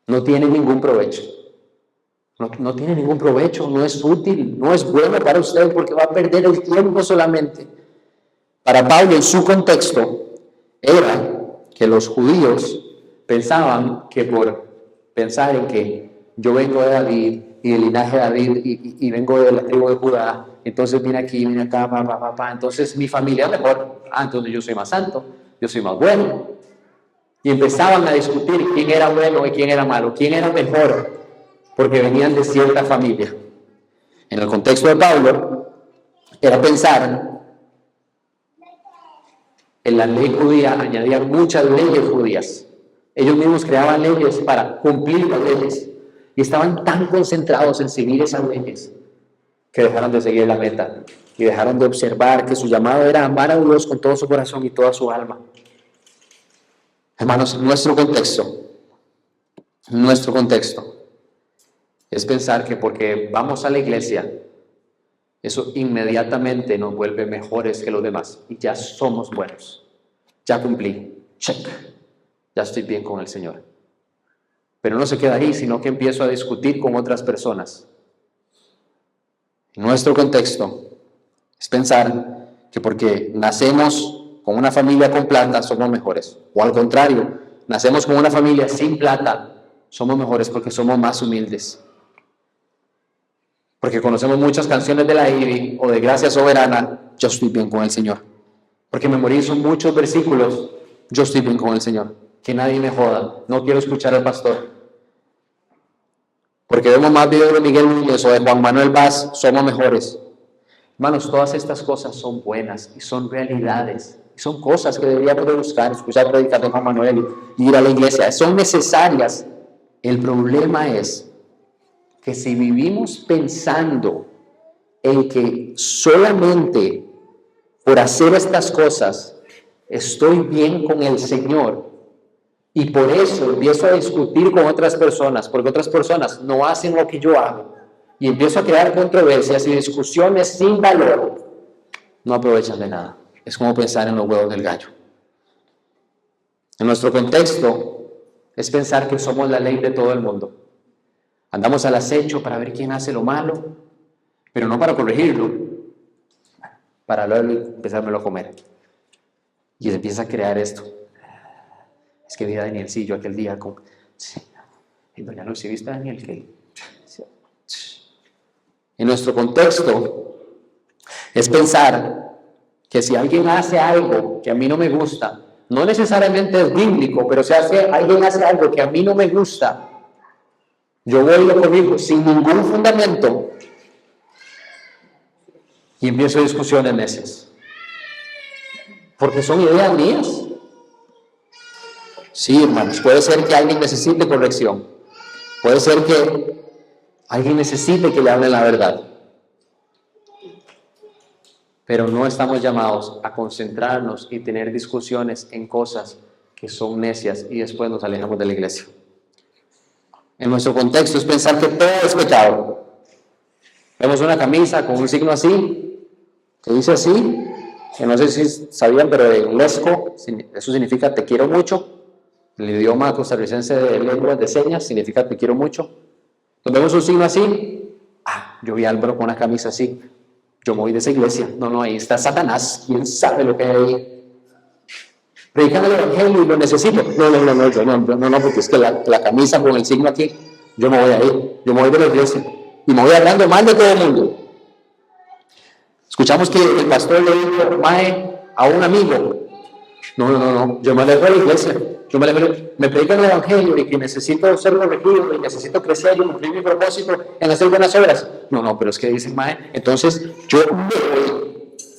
No tiene ningún provecho. No tiene ningún provecho, no es útil, no es bueno para usted porque va a perder el tiempo solamente. Para Pablo, en su contexto, era que los judíos pensaban que por pensar en que yo vengo de David y del linaje de David y vengo de la tribu de Judá, entonces vine aquí, vine acá, entonces mi familia es mejor, entonces yo soy más santo, yo soy más bueno. Y empezaban a discutir quién era bueno y quién era malo, quién era mejor, porque venían de cierta familia. En el contexto de Pablo, era pensar en la ley judía, añadían muchas leyes judías. Ellos mismos creaban leyes para cumplir las leyes y estaban tan concentrados en seguir esas leyes que dejaron de seguir la meta y dejaron de observar que su llamado era amar a Dios con todo su corazón y toda su alma. Hermanos, nuestro contexto es pensar que porque vamos a la iglesia, eso inmediatamente nos vuelve mejores que los demás y ya somos buenos. Ya cumplí, check, ya estoy bien con el Señor. Pero no se queda ahí, sino que empiezo a discutir con otras personas. Nuestro contexto es pensar que porque nacemos con una familia con plata somos mejores. O al contrario, nacemos con una familia sin plata, somos mejores porque somos más humildes. Porque conocemos muchas canciones de la IBI o de Gracia Soberana, yo estoy bien con el Señor. Porque memorizo muchos versículos, yo estoy bien con el Señor. Que nadie me joda, no quiero escuchar al pastor. Porque vemos más videos de Miguel Núñez o de Juan Manuel Vaz, somos mejores. Hermanos, todas estas cosas son buenas y son realidades. Y son cosas que deberíamos de buscar, escuchar predicar de Juan Manuel y ir a la iglesia. Son necesarias. El problema es que si vivimos pensando en que solamente por hacer estas cosas estoy bien con el Señor, y por eso empiezo a discutir con otras personas, porque otras personas no hacen lo que yo hago, y empiezo a crear controversias y discusiones sin valor, no aprovechan de nada. Es como pensar en los huevos del gallo. En nuestro contexto es pensar que somos la ley de todo el mundo. Andamos al acecho para ver quién hace lo malo, pero no para corregirlo, para luego empezármelo a comer. Y se empieza a crear esto. Es que vi a Danielcillo aquel día con... Y doña Lucy, ¿viste a Daniel? En nuestro contexto es pensar que si alguien hace algo que a mí no me gusta, no necesariamente es bíblico, pero si alguien hace algo que a mí no me gusta, yo voy y lo corrijo sin ningún fundamento y empiezo discusiones necias. Porque son ideas mías. Sí, hermanos, puede ser que alguien necesite corrección. Puede ser que alguien necesite que le hablen la verdad. Pero no estamos llamados a concentrarnos y tener discusiones en cosas que son necias y después nos alejamos de la iglesia. En nuestro contexto es pensar que todo es pecado. Vemos una camisa con un signo así, que dice así, que no sé si sabían, pero en lesco, eso significa te quiero mucho. El idioma costarricense de lenguas de señas significa te quiero mucho. Entonces vemos un signo así. Yo vi a Álvaro con una camisa así. Yo me voy de esa iglesia. No, ahí está Satanás. ¿Quién sabe lo que hay ahí? Predican el evangelio y lo necesito. No, porque es que la camisa con el signo aquí, yo me voy ahí. Yo me voy de la iglesia. Y me voy hablando mal de todo el mundo. Escuchamos que el pastor le dijo, mae, a un amigo. No, yo me alejo de la iglesia. Me predican el evangelio y que necesito ser corregido y necesito crecer y cumplir mi propósito en hacer buenas obras. No, pero es que dicen, mae, entonces yo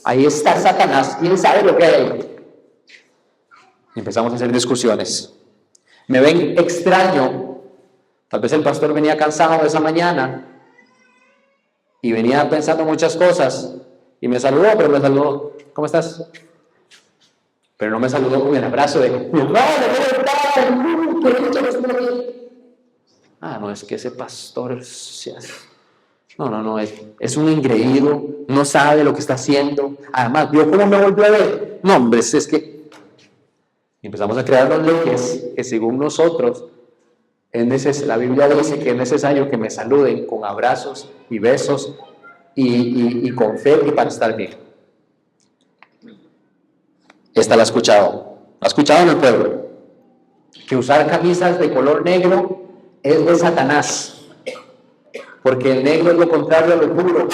ahí está Satanás, ¿quién sabe lo que hay? Y empezamos a hacer discusiones. Me ven extraño. Tal vez el pastor venía cansado de esa mañana y venía pensando muchas cosas y me saludó, pero me saludó. ¿Cómo estás? Pero no me saludó con el abrazo de no, es que ese pastor es un engreído, no sabe lo que está haciendo. Además, ¿vio cómo me volvió a ver? No, hombre, es que empezamos a crear las leyes que según nosotros la Biblia dice que es necesario que me saluden con abrazos y besos y con fe y para estar bien. Esta la ha escuchado en el pueblo, que usar camisas de color negro es de Satanás, porque el negro es lo contrario a lo puro.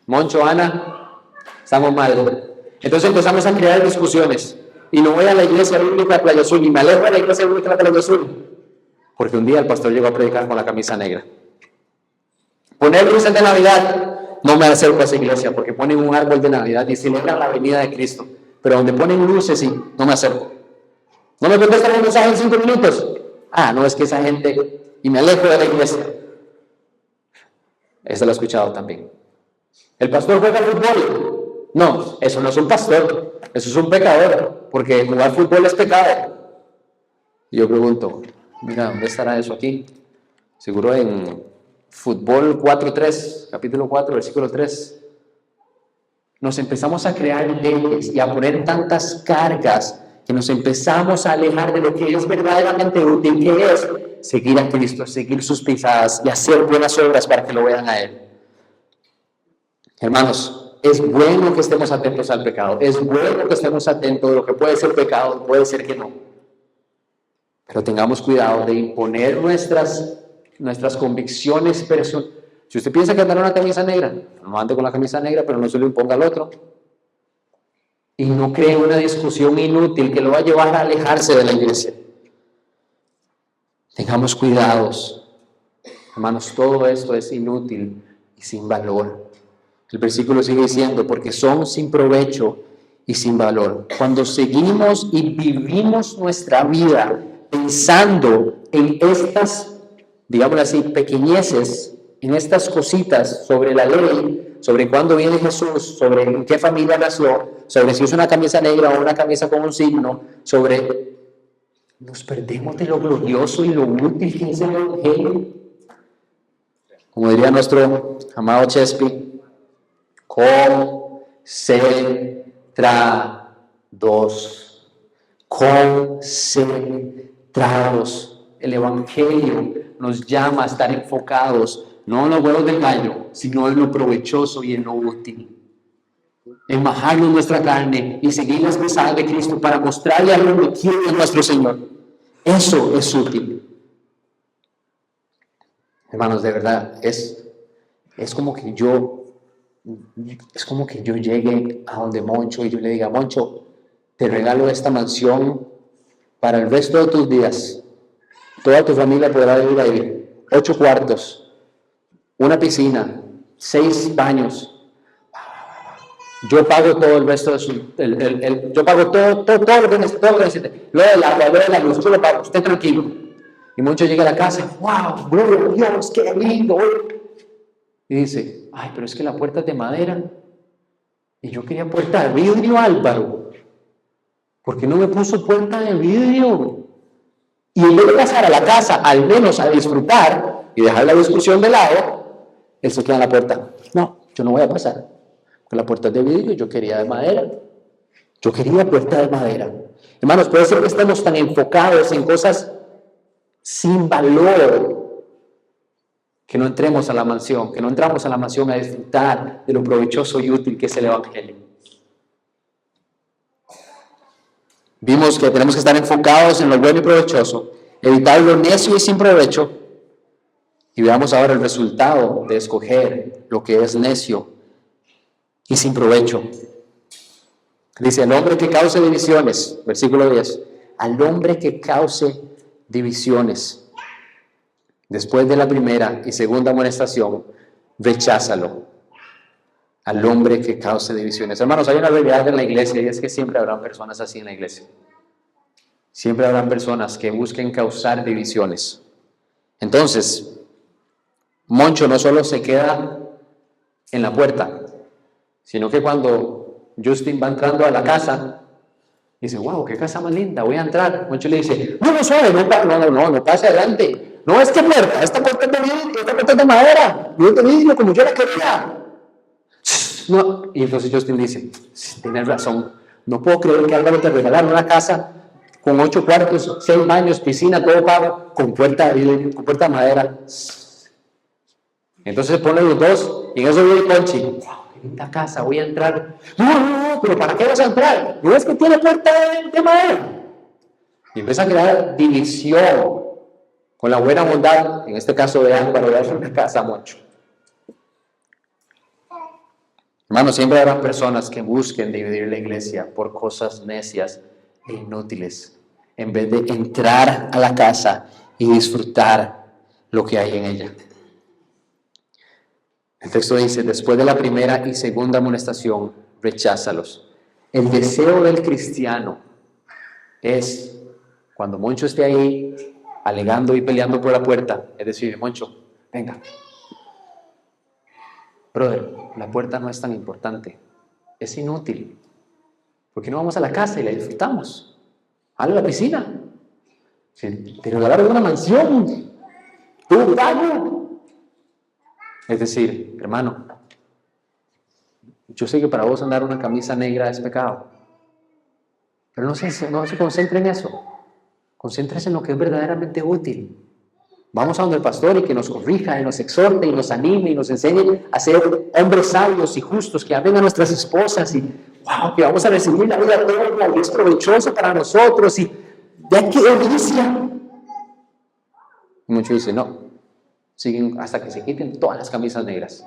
Moncho, Ana, estamos mal. Entonces empezamos a crear discusiones, y no voy a la iglesia bíblica de Playa Azul, y me alejo de la iglesia bíblica de Playa Azul, porque un día el pastor llegó a predicar con la camisa negra. Poner luces de Navidad, no me acerco a esa iglesia, porque ponen un árbol de Navidad y celebran la venida de Cristo. Pero donde ponen luces, sí, no me acerco. ¿No me contestan un mensaje en 5 minutos? No, es que esa gente, y me alejo de la iglesia. Esa lo he escuchado también. ¿El pastor juega al fútbol? No, eso no es un pastor, eso es un pecador, porque jugar fútbol es pecado. Y yo pregunto, mira, ¿dónde estará eso aquí? Seguro en Fútbol 4.3, capítulo 4, versículo 3. Nos empezamos a crear leyes y a poner tantas cargas que nos empezamos a alejar de lo que es verdaderamente útil, que es seguir a Cristo, seguir sus pisadas y hacer buenas obras para que lo vean a Él. Hermanos, es bueno que estemos atentos al pecado, es bueno que estemos atentos a lo que puede ser pecado, puede ser que no. Pero tengamos cuidado de imponer nuestras convicciones personales. Si usted piensa que andar una camisa negra, no ande con la camisa negra, pero no se lo imponga al otro. Y no cree una discusión inútil que lo va a llevar a alejarse de la iglesia. Tengamos cuidados. Hermanos, todo esto es inútil y sin valor. El versículo sigue diciendo, porque son sin provecho y sin valor. Cuando seguimos y vivimos nuestra vida pensando en estas, digámoslo así, pequeñeces, en estas cositas sobre la ley, sobre cuándo viene Jesús, sobre en qué familia nació, sobre si es una camisa negra o una camisa con un signo, nos perdemos de lo glorioso y lo útil que es el Evangelio. Como diría nuestro amado Chespi, concentrados. El Evangelio nos llama a estar enfocados no en los huevos del gallo, sino en lo provechoso y en lo útil. En bajarnos nuestra carne y seguir las pisadas de Cristo para mostrarle al mundo quién es nuestro Señor. Eso es útil. Hermanos, de verdad, es como que yo llegue a donde Moncho y yo le diga, Moncho, te regalo esta mansión para el resto de tus días. Toda tu familia podrá vivir ahí. 8 cuartos. Una piscina, 6 baños. Yo pago todo el resto de yo pago todo lo que necesite. Lo del agua, lo de la luz, yo lo pago, usted tranquilo. Y Moncho llega a la casa, wow, gloria a Dios, qué lindo. Y dice, pero es que la puerta es de madera. Y yo quería puerta de vidrio, Álvaro. ¿Por qué no me puso puerta de vidrio? Y en vez de pasar a la casa, al menos a disfrutar y dejar la discusión de lado, él se queda en la puerta. No, yo no voy a pasar. Porque la puerta es de vidrio, yo quería de madera. Yo quería puerta de madera. Hermanos, puede ser que estemos tan enfocados en cosas sin valor que no entramos a la mansión, a disfrutar de lo provechoso y útil que es el Evangelio. Vimos que tenemos que estar enfocados en lo bueno y provechoso, evitar lo necio y sin provecho. Y veamos ahora el resultado de escoger lo que es necio y sin provecho. Dice, al hombre que cause divisiones, versículo 10, al hombre que cause divisiones, después de la primera y segunda amonestación, recházalo. Al hombre que cause divisiones. Hermanos, hay una realidad en la iglesia y es que siempre habrán personas así en la iglesia. Siempre habrán personas que busquen causar divisiones. Entonces, Moncho no solo se queda en la puerta, sino que cuando Justin va entrando a la casa, dice, wow, qué casa más linda, voy a entrar. Moncho le dice, no, suave, no pase adelante. No, esta puerta es de vidrio, esta puerta es de madera, no es de vidrio como yo la quería. No. Y entonces Justin dice, tienes razón, no puedo creer que Álvaro te regalaron una casa con 8 cuartos, 6 baños, piscina, todo pago, con puerta de vidrio, con puerta de madera. Entonces se ponen los dos y en eso viene Conchi. ¡Wow, qué linda casa! Voy a entrar. No, pero ¿para qué vas a entrar? ¿No es que tiene puerta de madera? Y empieza a crear división con la buena bondad, en este caso de Álvaro, de hacer una casa mucho. Hermanos, siempre habrá personas que busquen dividir la iglesia por cosas necias e inútiles, en vez de entrar a la casa y disfrutar lo que hay en ella. El texto dice, después de la primera y segunda amonestación, recházalos. El deseo del cristiano es, cuando Moncho esté ahí, alegando y peleando por la puerta, es decir, Moncho, venga. Brother, la puerta no es tan importante, es inútil. ¿Por qué no vamos a la casa y la disfrutamos? A la piscina. Te regalaron una mansión. Tú, pago. Es decir, hermano, yo sé que para vos andar una camisa negra es pecado, pero no se concentre en eso. Concéntrese en lo que es verdaderamente útil. Vamos a donde el pastor y que nos corrija, y nos exhorte, y nos anime, y nos enseñe a ser hombres sabios y justos, que amen a nuestras esposas, y wow, que vamos a recibir la vida eterna, y es provechoso para nosotros, y ya que delicia. Y muchos dicen, no, siguen hasta que se quiten todas las camisas negras.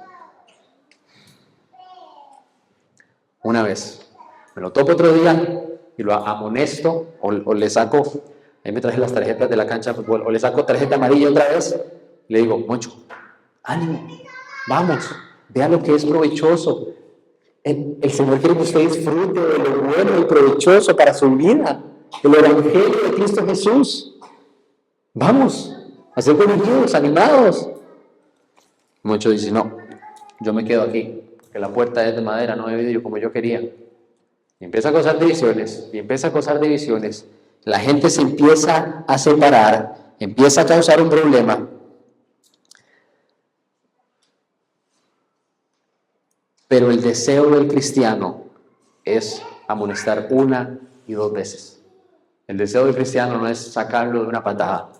Una vez, me lo topo otro día, y lo amonesto, o le saco, ahí me traje las tarjetas de la cancha de fútbol, o le saco tarjeta amarilla otra vez, y le digo, Moncho, ánimo, vamos, vea lo que es provechoso. El Señor quiere que usted disfrute de lo bueno y provechoso para su vida, el Evangelio de Cristo Jesús. Vamos, a ser convertidos, animados. Moncho dice, no, yo me quedo aquí, que la puerta es de madera, no de vidrio como yo quería. Y empieza a causar divisiones, la gente se empieza a separar, empieza a causar un problema. Pero el deseo del cristiano es amonestar 1 y 2 veces. El deseo del cristiano no es sacarlo de una patada.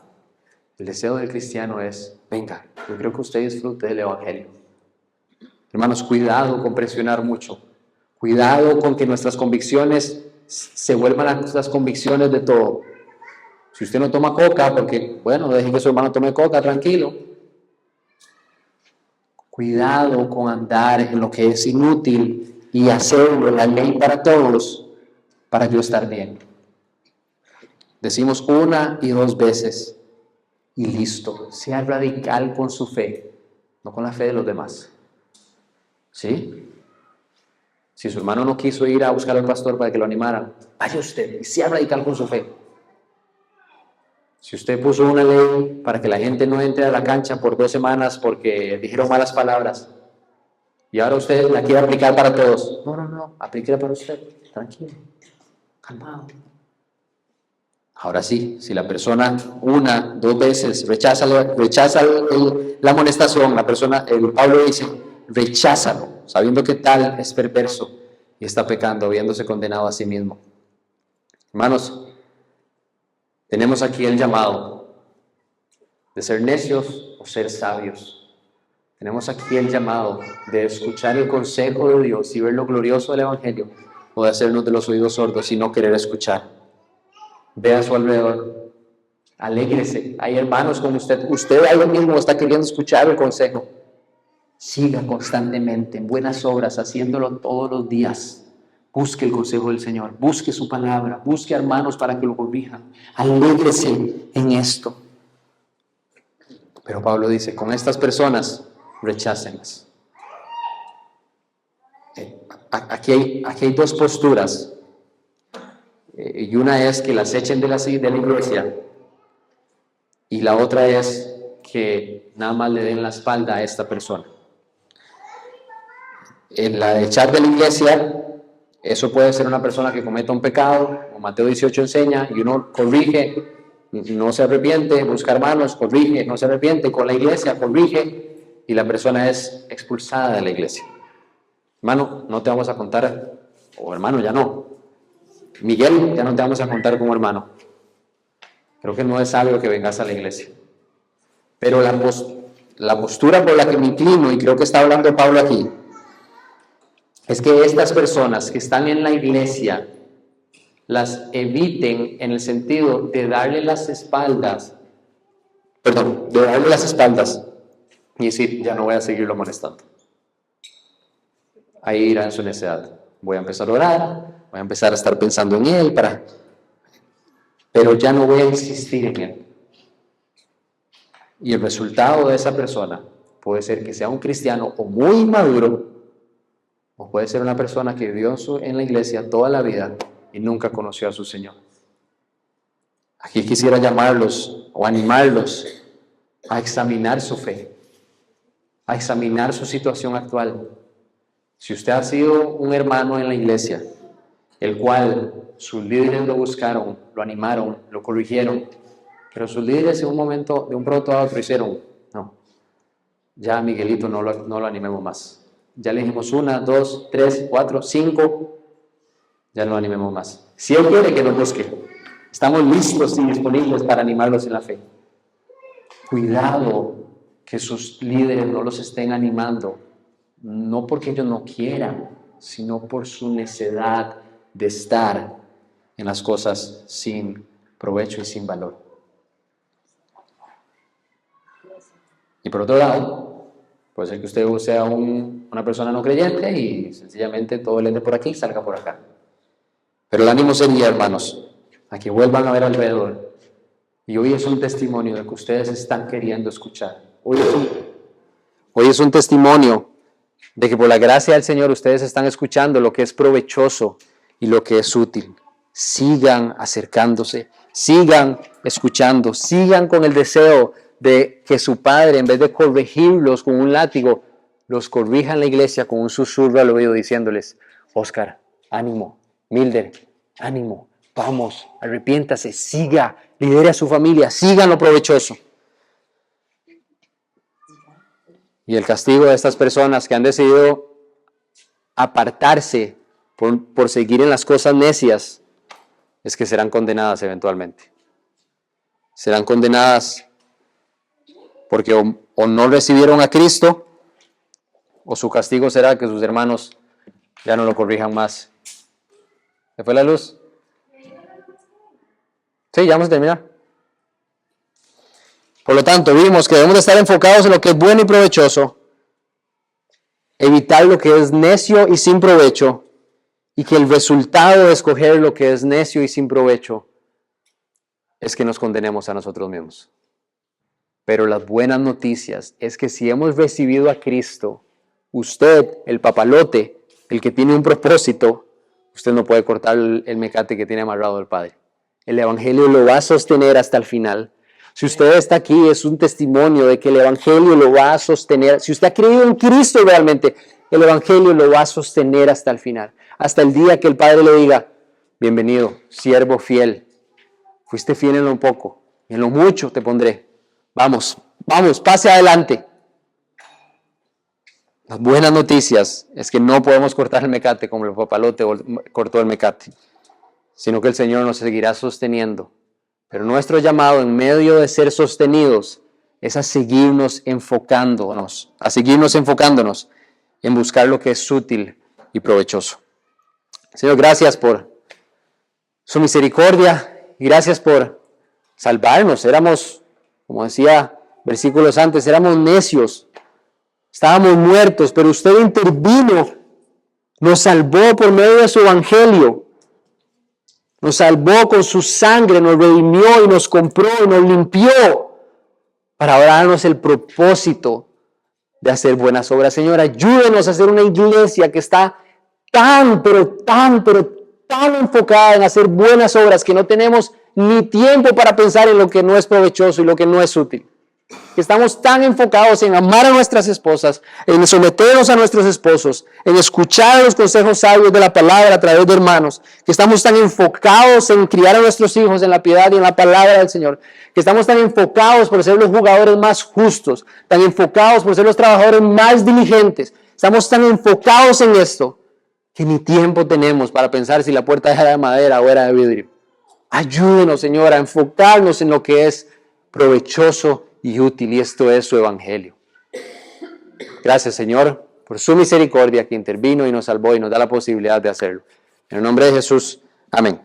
El deseo del cristiano es, venga, yo creo que usted disfrute del Evangelio. Hermanos, cuidado con presionar mucho. Cuidado con que nuestras convicciones se vuelvan las convicciones de todo. Si usted no toma coca, porque, bueno, deje que su hermano tome coca, tranquilo. Cuidado con andar en lo que es inútil y hacerlo la ley para todos, para yo estar bien. Decimos 1 y 2 veces y listo. Sea radical con su fe, no con la fe de los demás. ¿Sí? Si su hermano no quiso ir a buscar al pastor para que lo animara, vaya usted y sea radical con su fe. Si usted puso una ley para que la gente no entre a la cancha por 2 semanas porque dijeron malas palabras y ahora usted la quiere aplicar para todos, no, aplíquela para usted, tranquilo, calmado. Ahora sí, si la persona 1, 2 veces rechaza la amonestación, el Pablo dice, recházalo, sabiendo que tal es perverso y está pecando, viéndose condenado a sí mismo. Hermanos, tenemos aquí el llamado de ser necios o ser sabios. Tenemos aquí el llamado de escuchar el consejo de Dios y ver lo glorioso del Evangelio, o de hacernos de los oídos sordos y no querer escuchar. Ve a su alrededor, alégrese. Hay hermanos como usted ahí mismo está queriendo escuchar el consejo. Siga constantemente en buenas obras, haciéndolo todos los días, Busque el consejo del Señor, busque su palabra, busque hermanos para que lo corrijan. Alégrese en esto. Pero Pablo dice, con estas personas, rechácenlas. Aquí hay dos posturas. Y una es que las echen de la iglesia, y la otra es que nada más le den la espalda a esta persona. En la de echar de la iglesia, eso puede ser una persona que cometa un pecado, como Mateo 18 enseña, y uno corrige, no se arrepiente, busca hermanos, corrige, no se arrepiente, con la iglesia corrige, y la persona es expulsada de la iglesia. Hermano, no te vamos a contar, o hermano, ya no. Miguel, ya no te vamos a contar como hermano. Creo que no es sabio que vengas a la iglesia. Pero la postura por la que me inclino, y creo que está hablando Pablo aquí, es que estas personas que están en la iglesia las eviten en el sentido de darle las espaldas, y decir, ya no voy a seguirlo molestando. Ahí irá en su necedad. Voy a empezar a orar, voy a empezar a estar pensando en él, pero ya no voy a insistir en él. Y el resultado de esa persona puede ser que sea un cristiano o muy maduro, o puede ser una persona que vivió en la iglesia toda la vida y nunca conoció a su Señor. Aquí quisiera llamarlos o animarlos a examinar su fe, a examinar su situación actual. Si usted ha sido un hermano en la iglesia, el cual sus líderes lo buscaron, lo animaron, lo corrigieron, pero sus líderes en un momento, de un pronto a otro, hicieron, no, ya Miguelito no lo animemos más. Ya le dijimos 1, 2, 3, 4, 5, ya no lo animemos más. Si él quiere que nos busque, estamos listos y disponibles para animarlos en la fe. Cuidado que sus líderes no los estén animando, no porque ellos no quieran, sino por su necedad de estar en las cosas sin provecho y sin valor. Y por otro lado, puede ser que usted sea una persona no creyente y sencillamente todo le entre por aquí y salga por acá. Pero el ánimo sería, hermanos, a que vuelvan a ver alrededor. Y hoy es un testimonio de que ustedes están queriendo escuchar. Hoy es un testimonio de que por la gracia del Señor ustedes están escuchando lo que es provechoso y lo que es útil. Sigan acercándose, sigan escuchando, sigan con el deseo de que su padre, en vez de corregirlos con un látigo, los corrija en la iglesia con un susurro al oído diciéndoles, Oscar, ánimo, Milder, ánimo, vamos, arrepiéntase, siga, lidere a su familia, sigan lo provechoso. Y el castigo de estas personas que han decidido apartarse por seguir en las cosas necias es que serán condenadas eventualmente. Serán condenadas porque o no recibieron a Cristo, o su castigo será que sus hermanos ya no lo corrijan más. ¿Se fue la luz? Sí, ya vamos a terminar. Por lo tanto, vimos que debemos de estar enfocados en lo que es bueno y provechoso, evitar lo que es necio y sin provecho, y que el resultado de escoger lo que es necio y sin provecho es que nos condenemos a nosotros mismos. Pero las buenas noticias es que si hemos recibido a Cristo, usted, el papalote, el que tiene un propósito, usted no puede cortar el mecate que tiene amarrado el Padre. El Evangelio lo va a sostener hasta el final. Si usted está aquí, es un testimonio de que el Evangelio lo va a sostener. Si usted ha creído en Cristo realmente, el Evangelio lo va a sostener hasta el final. Hasta el día que el Padre le diga, bienvenido, siervo fiel. Fuiste fiel en lo poco, en lo mucho te pondré. Vamos, pase adelante. Las buenas noticias es que no podemos cortar el mecate como el papalote cortó el mecate, sino que el Señor nos seguirá sosteniendo. Pero nuestro llamado en medio de ser sostenidos es a seguirnos enfocándonos en buscar lo que es útil y provechoso. Señor, gracias por su misericordia y gracias por salvarnos. Éramos, como decía versículos antes, éramos necios, estábamos muertos, pero usted intervino Nos salvó por medio de su evangelio. Nos salvó con su sangre, nos redimió y nos compró y nos limpió para ahora darnos el propósito de hacer buenas obras. Señor, ayúdenos a hacer una iglesia que está tan enfocada en hacer buenas obras que no tenemos ni tiempo para pensar en lo que no es provechoso y lo que no es útil. Que estamos tan enfocados en amar a nuestras esposas, en someternos a nuestros esposos, en escuchar los consejos sabios de la palabra a través de hermanos, que estamos tan enfocados en criar a nuestros hijos en la piedad y en la palabra del Señor, que estamos tan enfocados por ser los jugadores más justos, tan enfocados por ser los trabajadores más diligentes, estamos tan enfocados en esto, que ni tiempo tenemos para pensar si la puerta era de madera o era de vidrio. Ayúdenos, Señor, a enfocarnos en lo que es provechoso y útil, y esto es su evangelio. Gracias, Señor, por su misericordia que intervino y nos salvó y nos da la posibilidad de hacerlo. En el nombre de Jesús, amén.